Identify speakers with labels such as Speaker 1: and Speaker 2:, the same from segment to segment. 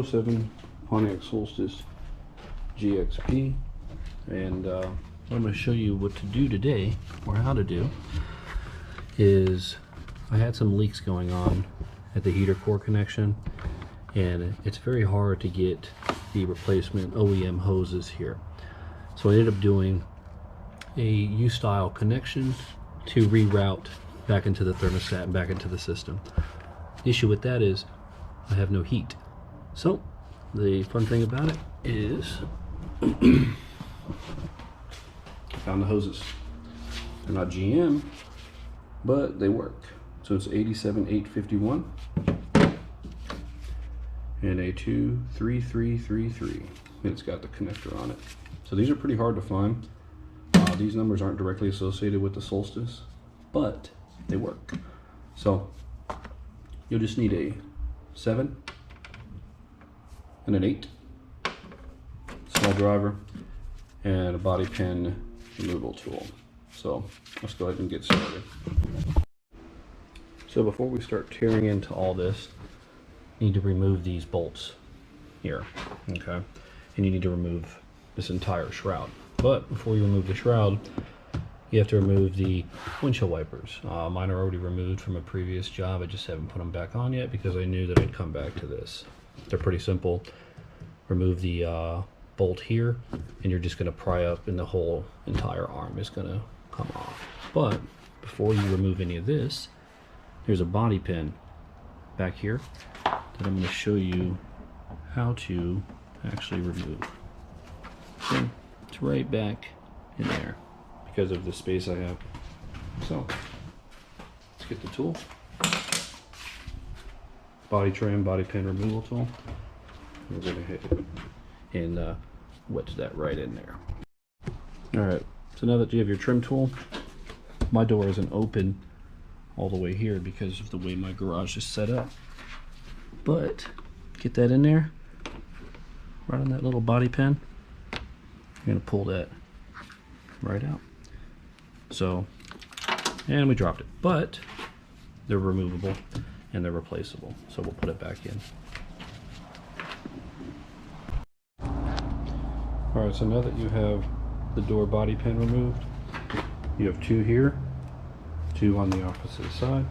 Speaker 1: 07 Pontiac Solstice GXP, and what I'm going to show you what to do today, or how to do, is I had some leaks going on at the heater core connection, and it's very hard to get the replacement OEM hoses here. So I ended up doing a U-style connection to reroute back into the thermostat and back into the system. The issue with that is I have no heat. So the fun thing about it is I found the hoses. They're not GM, but they work. So it's 87851 and a 23333, and it's got the connector on it. So these are pretty hard to find. These numbers aren't directly associated with the Solstice, but they work. So you'll just need a 7 and an 8, small driver, and a body pin removal tool. So let's go ahead and get started. So before we start tearing into all this, you need to remove these bolts here, okay? And you need to remove this entire shroud. But before you remove the shroud, you have to remove the windshield wipers. Mine are already removed from a previous job. I just haven't put them back on yet because I knew that I'd come back to this. They're pretty simple. Remove the bolt here, and you're just going to pry up, and the whole entire arm is going to come off. But before you remove any of this, there's a body pin back here that I'm going to show you how to actually remove. So it's right back in there because of the space I have. So let's get the tool, body trim, body pin removal tool. We're going to hit it and wedge that right in there. Alright, so now that you have your trim tool, my door isn't open all the way here because of the way my garage is set up. But get that in there, right on that little body pin. You're going to pull that right out. So, and we dropped it, but they're removable and they're replaceable. So we'll put it back in. Alright, so now that you have the door body pin removed, you have 2 here, 2 on the opposite side.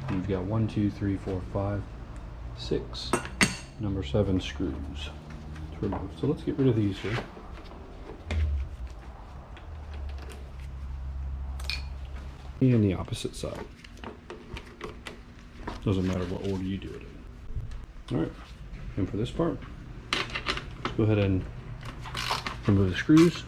Speaker 1: And you've got 1, 2, 3, 4, 5, 6, number 7 screws to remove. So let's get rid of these here. And the opposite side. Doesn't matter what order you do it in. Alright, and for this part, let's go ahead and remove the screws.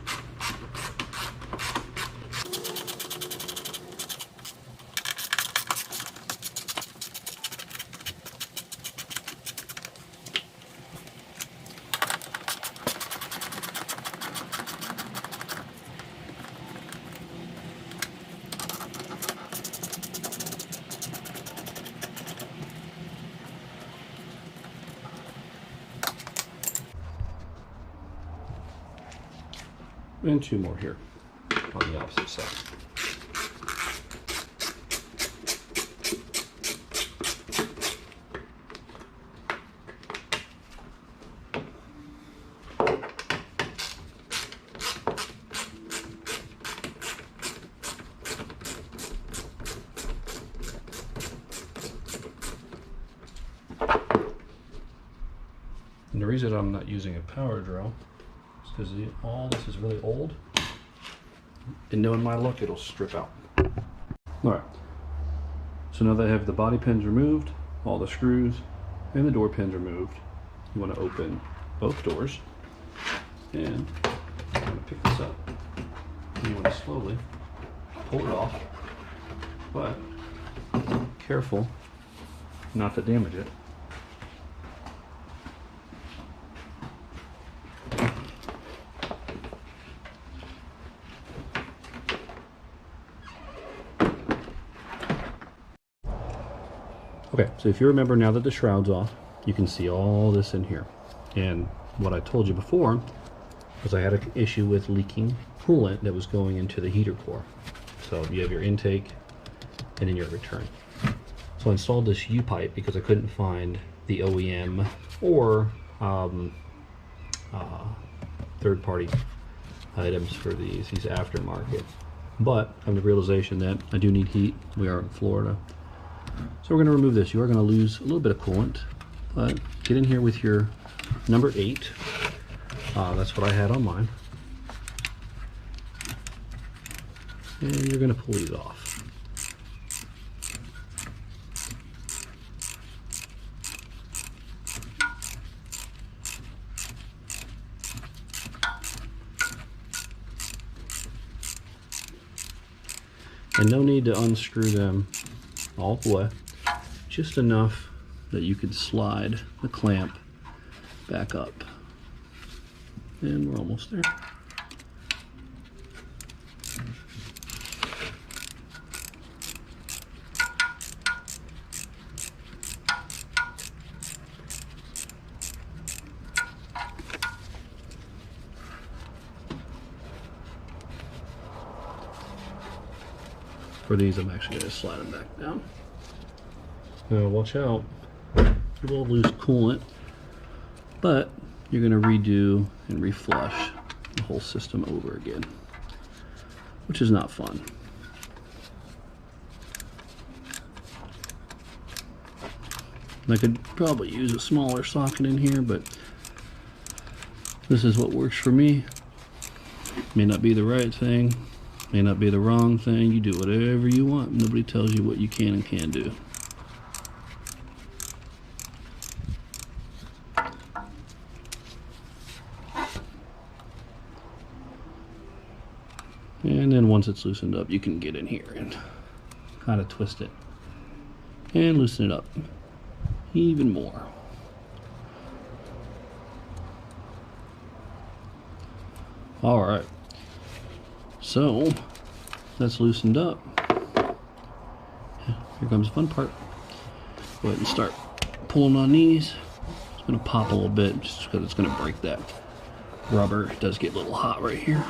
Speaker 1: And 2 more here on the opposite side. And the reason I'm not using a power drill because all this is really old, and knowing my luck, it'll strip out. Alright, so now that I have the body pins removed, all the screws, and the door pins removed, you want to open both doors, and you want to pick this up, and you want to slowly pull it off, but careful not to damage it. Okay, so if you remember, now that the shroud's off, you can see all this in here. And what I told you before was I had an issue with leaking coolant that was going into the heater core. So you have your intake and then your return. So I installed this U-pipe because I couldn't find the OEM or third-party items for these aftermarket. But I have the realization that I do need heat. We are in Florida. So we're going to remove this. You are going to lose a little bit of coolant, but get in here with your number 8. That's what I had on mine. And you're going to pull these off. And no need to unscrew them all the way, just enough that you can slide the clamp back up. And we're almost there. For these, I'm actually going to slide them back down. Now watch out, you will lose coolant, but you're going to redo and reflush the whole system over again, which is not fun. I could probably use a smaller socket in here, but this is what works for me. May not be the right thing. May not be the wrong thing. You do whatever you want. Nobody tells you what you can and can't do. And then once it's loosened up, you can get in here and kind of twist it and loosen it up even more. All right. So that's loosened up. Here comes the fun part. Go ahead and start pulling on these. It's going to pop a little bit just because it's going to break that rubber. It does get a little hot right here.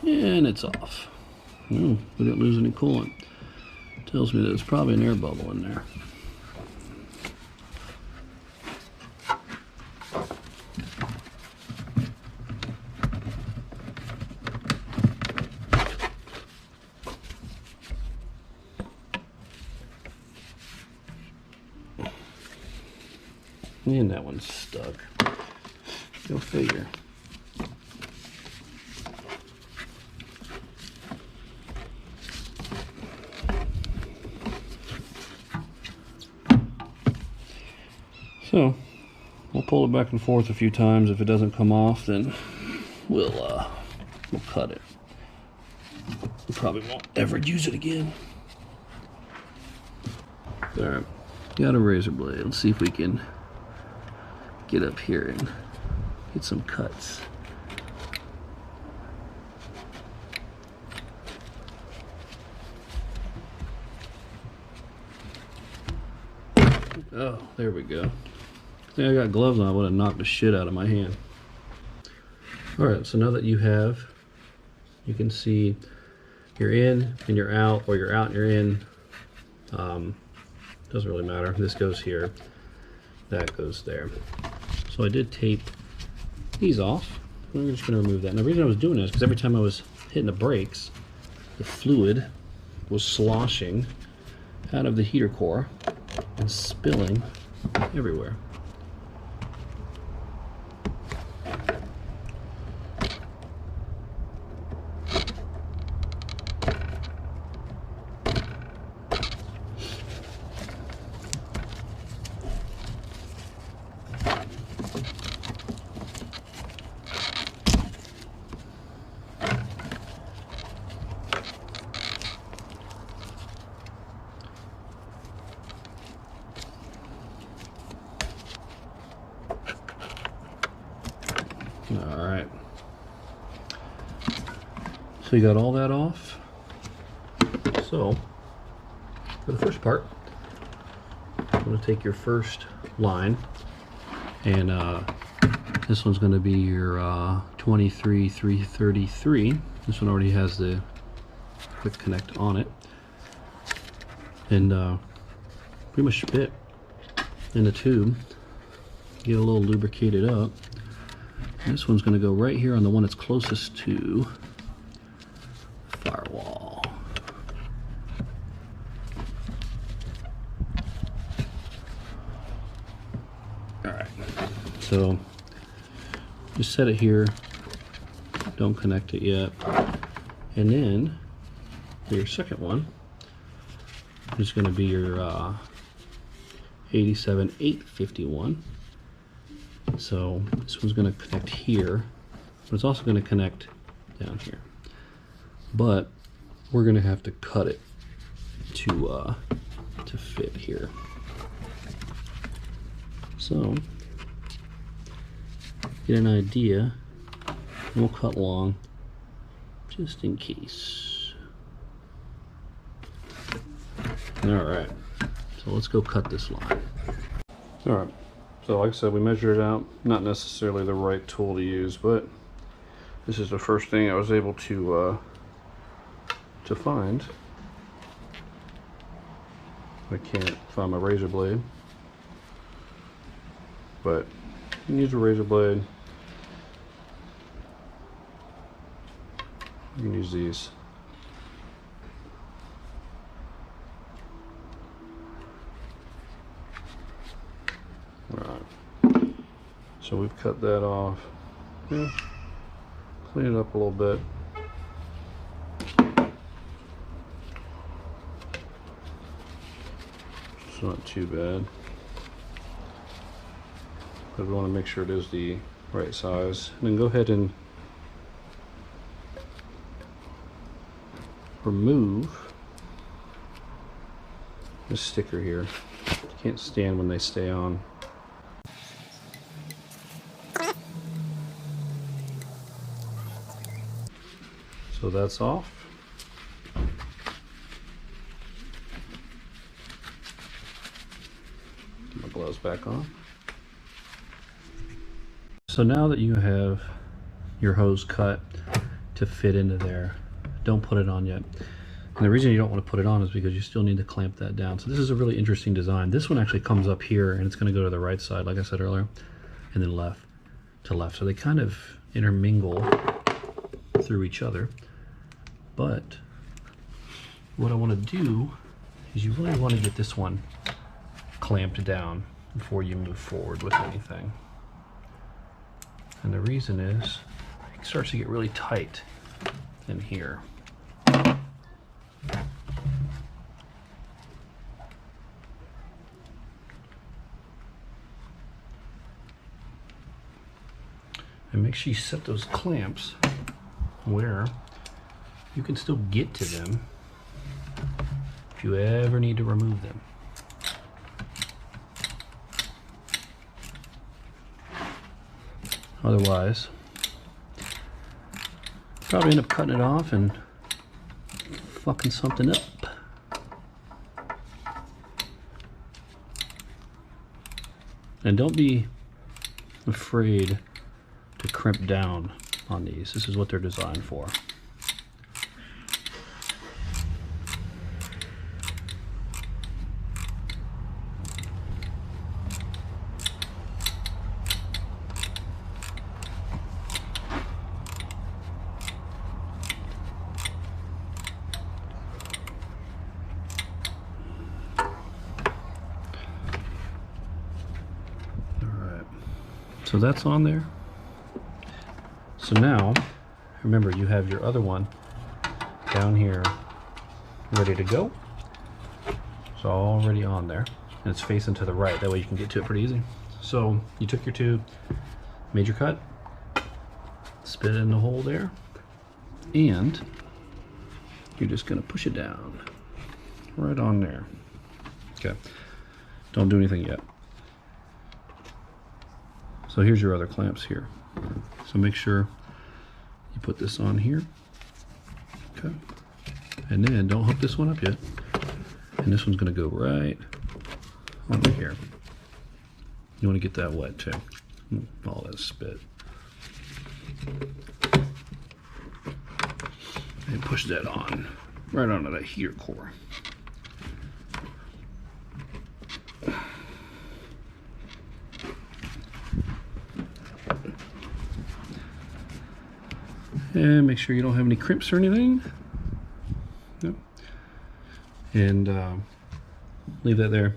Speaker 1: And it's off. We didn't lose any coolant. Tells me that there's probably an air bubble in there. And that one's stuck. Go figure. So we'll pull it back and forth a few times. If it doesn't come off, then we'll cut it. We probably won't ever use it again. All right, got a razor blade. Let's see if we can get up here and get some cuts. Oh, there we go. I think I got gloves on, I would have knocked the shit out of my hand. Alright, so now that you have, you can see you're in and you're out, or you're out and you're in. Doesn't really matter. This goes here, that goes there. So I did tape these off. We're just going to remove that. And the reason I was doing this is because every time I was hitting the brakes, the fluid was sloshing out of the heater core and spilling everywhere. Alright, so you got all that off. So for the first part, I'm going to take your first line, and this one's going to be your 23-333. This one already has the quick connect on it, and pretty much fit in the tube. get a little lubricated up. And this one's going to go right here on the one that's closest to the firewall. Alright, so just set it here, don't connect it yet, and then for your second one is going to be your 87-851. So this one's going to connect here, but it's also going to connect down here, but we're going to have to cut it to fit here. So get an idea, we'll cut long just in case. Alright, so let's go cut this line. Alright, so like I said, we measured it out. Not necessarily the right tool to use, but this is the first thing I was able to find. I can't find my razor blade, but you can use a razor blade. You can use these. Alright, so we've cut that off. Yeah. Clean it up a little bit. It's not too bad, but we want to make sure it is the right size. And then go ahead and remove this sticker here. You can't stand when they stay on. So that's off. Get my gloves back on. So now that you have your hose cut to fit into there, don't put it on yet. And the reason you don't want to put it on is because you still need to clamp that down. So this is a really interesting design. This one actually comes up here and it's going to go to the right side, like I said earlier, and then left to left. So they kind of intermingle through each other. But what I want to do is you really want to get this one clamped down before you move forward with anything. And the reason is it starts to get really tight in here. And make sure you set those clamps where you can still get to them if you ever need to remove them. Otherwise, probably end up cutting it off and fucking something up. And don't be afraid to crimp down on these. This is what they're designed for. So that's on there. So now, remember, you have your other one down here ready to go. It's already on there, and it's facing to the right. That way you can get to it pretty easy. So you took your tube, made your cut, spit it in the hole there, and you're just gonna push it down right on there. Okay, don't do anything yet. So here's your other clamps here. So make sure you put this on here. Okay. And then don't hook this one up yet. And this one's gonna go right over here. You wanna get that wet too. All that spit. And push that on, right onto that heater core. And make sure you don't have any crimps or anything. Yep. And leave that there.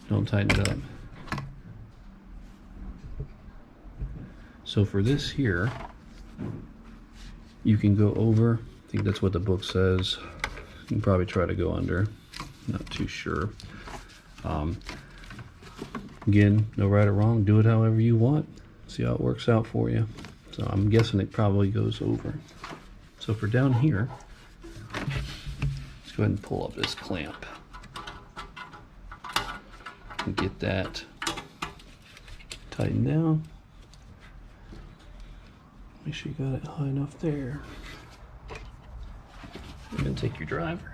Speaker 1: Don't tighten it up. So for this here, you can go over, I think that's what the book says. You can probably try to go under, not too sure. Again, no right or wrong, do it however you want. See how it works out for you. So I'm guessing it probably goes over. So for down here, let's go ahead and pull up this clamp. And get that tightened down. Make sure you got it high enough there. And then take your driver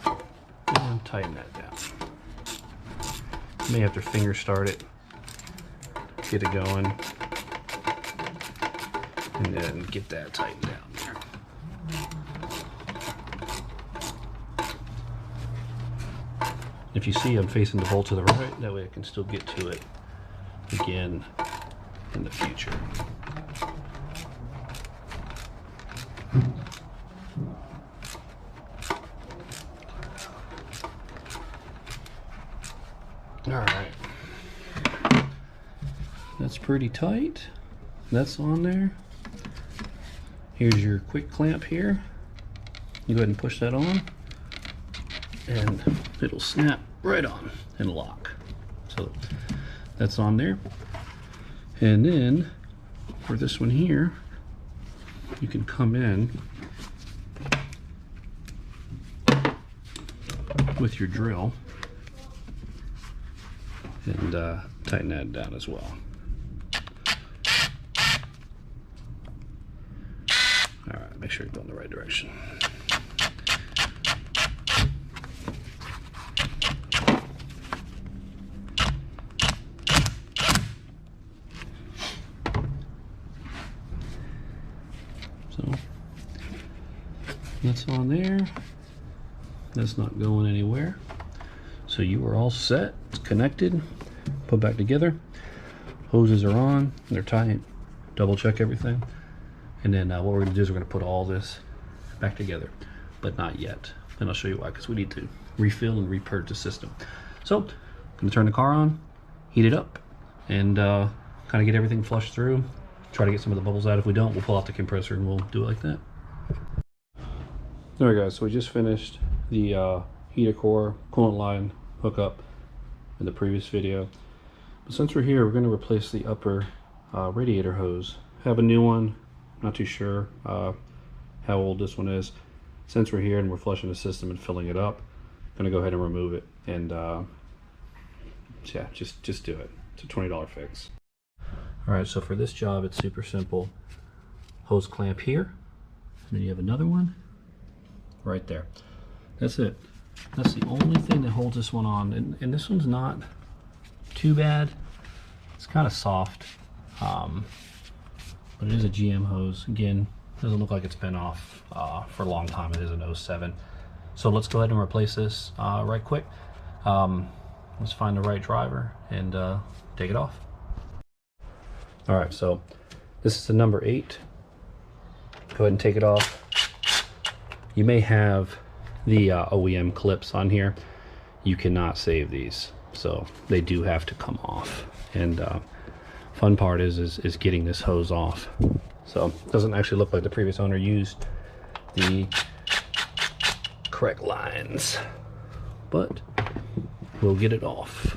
Speaker 1: and tighten that down. You may have to finger start it, get it going, and then get that tightened down there. If you see I'm facing the bolt to the right, that way I can still get to it again in the future. Alright, that's pretty tight. That's on there. Here's your quick clamp here. You go ahead and push that on and it'll snap right on and lock. So that's on there. And then for this one here, you can come in with your drill and tighten that down as well. All right, make sure you're going the right direction. So that's on there. That's not going anywhere. So you are all set. It's connected. Put back together. Hoses are on. They're tight. Double check everything. And then what we're going to do is we're going to put all this back together, but not yet. And I'll show you why, because we need to refill and repurge the system. So I'm going to turn the car on, heat it up, and kind of get everything flushed through. Try to get some of the bubbles out. If we don't, we'll pull out the compressor and we'll do it like that. Alright guys, so we just finished the heater core coolant line hookup in the previous video. But since we're here, we're going to replace the upper radiator hose. Have a new one. Not too sure how old this one is. Since we're here and we're flushing the system and filling it up, I'm going to go ahead and remove it. And yeah, just do it. It's a $20 fix. Alright, so for this job, it's super simple. Hose clamp here, and then you have another one right there. That's it. That's the only thing that holds this one on. And this one's not too bad. It's kind of soft. But it is a GM hose. Again, doesn't look like it's been off for a long time. It is an 07. So let's go ahead and replace this right quick. Let's find the right driver and take it off. All right, so this is the number 8. Go ahead and take it off. You may have the OEM clips on here. You cannot save these, so they do have to come off. And fun part is getting this hose off. So it doesn't actually look like the previous owner used the correct lines, but we'll get it off.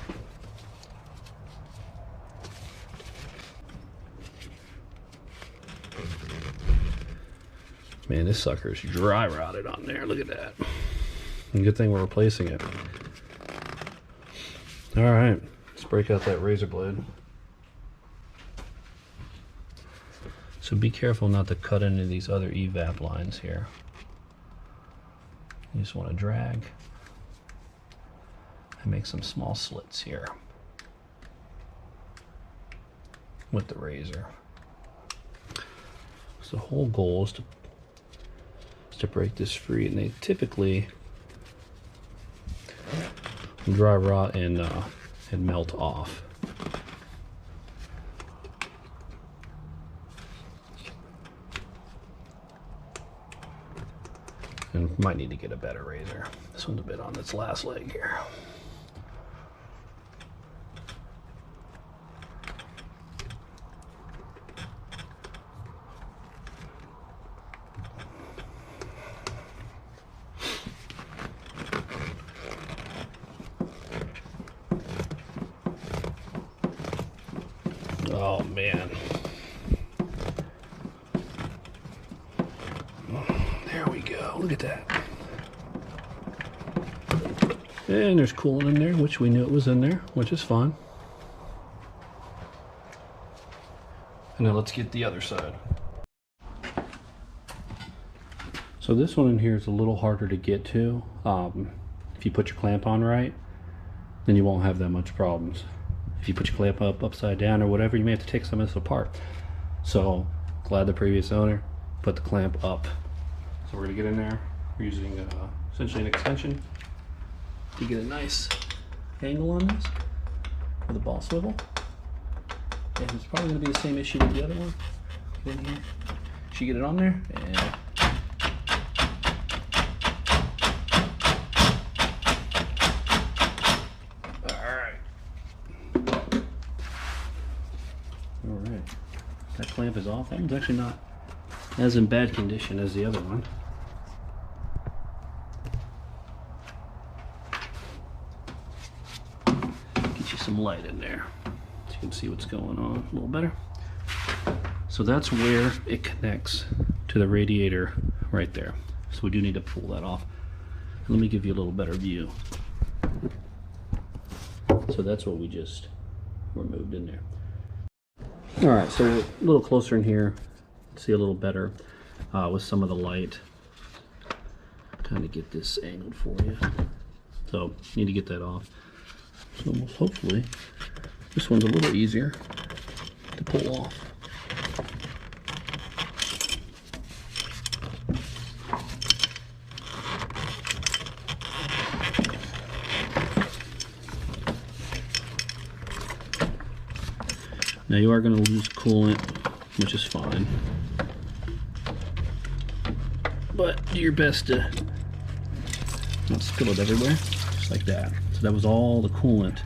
Speaker 1: Man, this sucker is dry rotted on there. Look at that. And good thing we're replacing it. All right, let's break out that razor blade. So be careful not to cut into these other evap lines here. You just want to drag and make some small slits here with the razor. So the whole goal is to break this free, and they typically dry rot and melt off. and might need to get a better razor. This one's a bit on its last leg here. Oh man. There we go. Look at that. And there's coolant in there, which we knew it was in there, which is fine. And now let's get the other side. So this one in here is a little harder to get to. If you put your clamp on right, then you won't have that much problems. If you put your clamp up upside down or whatever, you may have to take some of this apart. So glad the previous owner put the clamp up. So we're gonna get in there. We're using essentially an extension to get a nice angle on this with a ball swivel. And it's probably gonna be the same issue with the other one. Get in here. Should get it on there and Alright, that clamp is off. That one's actually not as in bad condition as the other one. Get you some light in there so you can see what's going on a little better. So that's where it connects to the radiator right there. So we do need to pull that off. Let me give you a little better view. So that's what we just removed in there. Alright, so we're a little closer in here, see a little better with some of the light. Kind of get this angled for you. So, need to get that off. So hopefully, this one's a little easier to pull off. Now you are going to lose coolant, which is fine, but do your best to not spill it everywhere, just like that. So that was all the coolant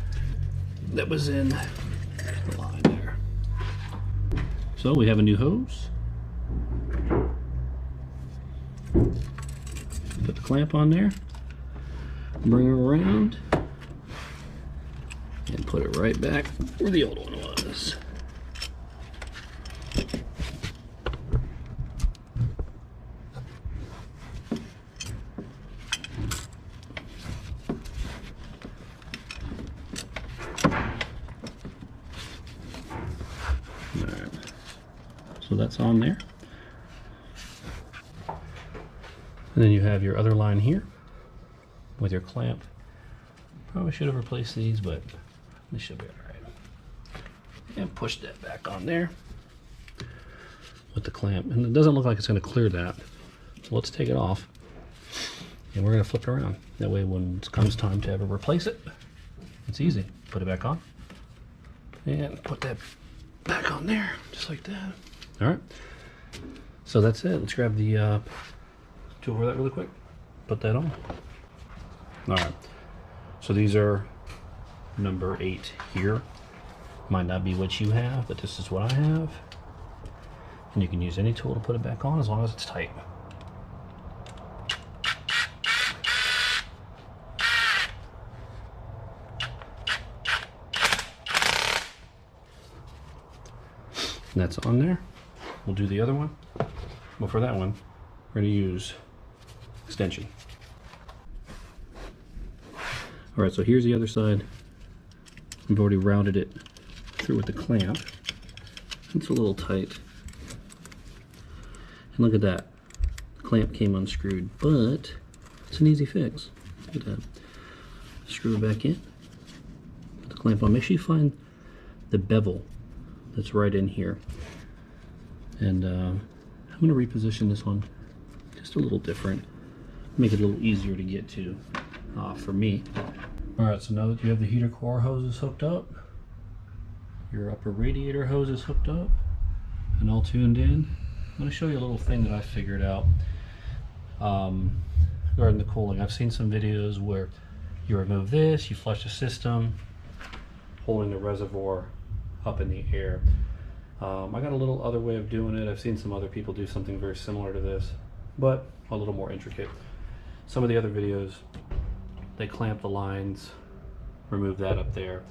Speaker 1: that was in the line there. So we have a new hose. Put the clamp on there, bring her around, and put it right back where the old one was. So that's on there. And then you have your other line here with your clamp. Probably should have replaced these, but this should be alright. And push that back on there with the clamp. And it doesn't look like it's going to clear that. So let's take it off. And we're going to flip it around. That way when it comes time to ever replace it, it's easy. Put it back on. And put that back on there, just like that. Alright, so that's it. Let's grab the tool for that really quick. Put that on. Alright, so these are number 8 here. Might not be what you have, but this is what I have. And you can use any tool to put it back on as long as it's tight. And that's on there. We'll do the other one. Well, for that one, we're going to use extension. Alright, so here's the other side. We've already routed it through with the clamp. It's a little tight. And look at that. The clamp came unscrewed, but it's an easy fix. Look at that. Screw it back in. Put the clamp on. Make sure you find the bevel that's right in here. And I'm going to reposition this one just a little different, make it a little easier to get to for me. Alright, so now that you have the heater core hoses hooked up, your upper radiator hose is hooked up and all tuned in, I'm going to show you a little thing that I figured out. regarding the cooling. I've seen some videos where you remove this, you flush the system, holding the reservoir up in the air. I got a little other way of doing it. I've seen some other people do something very similar to this, but a little more intricate. Some of the other videos, they clamp the lines, remove that up there,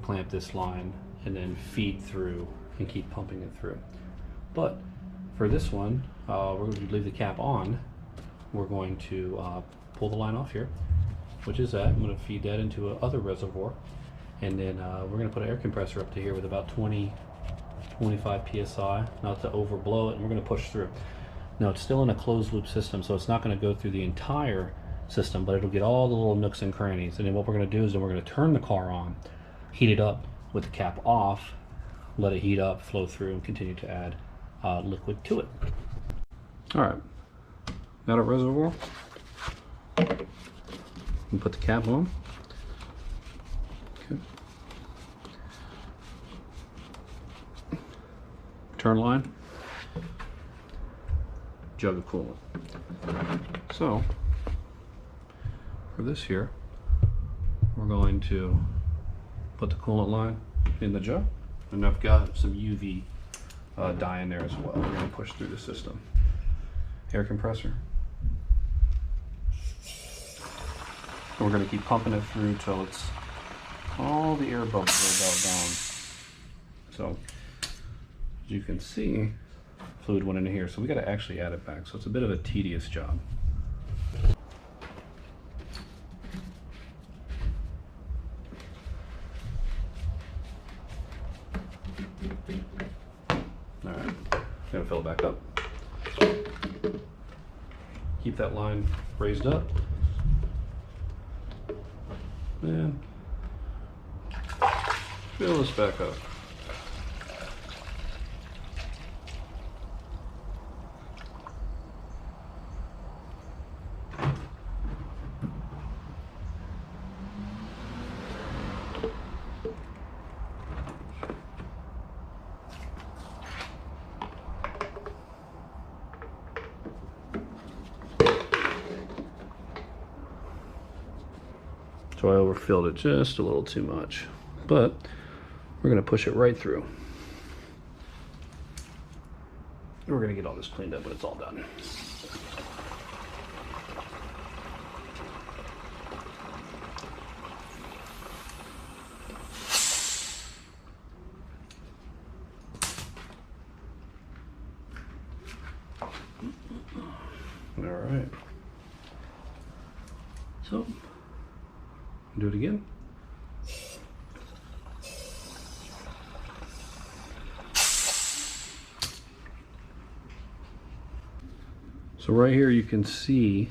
Speaker 1: clamp this line, and then feed through and keep pumping it through. But for this one, we're going to leave the cap on. We're going to pull the line off here, which is that. I'm going to feed that into a other reservoir, and then we're going to put an air compressor up to here with about 25 psi, not to overblow it, and we're going to push through. Now it's still in a closed loop system, so it's not going to go through the entire system, but it'll get all the little nooks and crannies. And then what we're going to do is then we're going to turn the car on, heat it up with the cap off, let it heat up, flow through, and continue to add liquid to it. All right, got a reservoir. And put the cap on. Okay. Turn line. Jug of coolant. So for this here, we're going to put the coolant line in the jug, and I've got some UV dye in there as well. We're going to push through the system. Air compressor. And we're going to keep pumping it through till it's all the air bubbles are about gone. So as you can see, fluid went into here, so we got to actually add it back. So it's a bit of a tedious job. All right, gonna fill it back up. Keep that line raised up, and fill this back up. So I overfilled it just a little too much, but we're going to push it right through. We're going to get all this cleaned up when it's all done. All right. So do it again. So right here you can see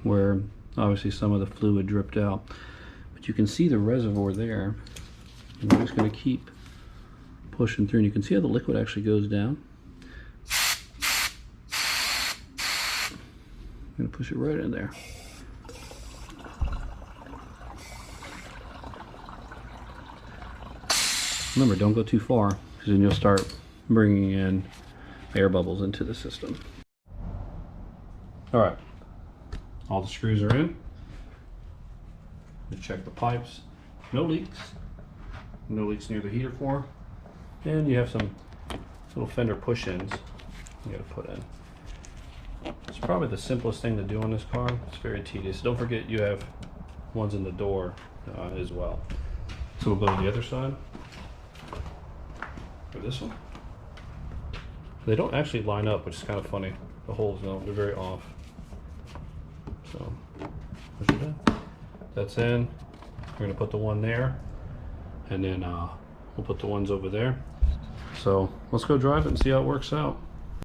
Speaker 1: where obviously some of the fluid dripped out, but you can see the reservoir there. And I'm just going to keep pushing through, and you can see how the liquid actually goes down. I'm going to push it right in there. Remember, don't go too far, because then you'll start bringing in air bubbles into the system. All right, all the screws are in. Just check the pipes. No leaks. No leaks near the heater core. And you have some little fender push-ins you got to put in. It's probably the simplest thing to do on this car. It's very tedious. Don't forget you have ones in the door as well. So we'll go to the other side. For this one, they don't actually line up, which is kind of funny. The holes, no, they're very off. So push it in. That's in. We're gonna put the one there, and then we'll put the ones over there. So let's go drive it and see how it works out.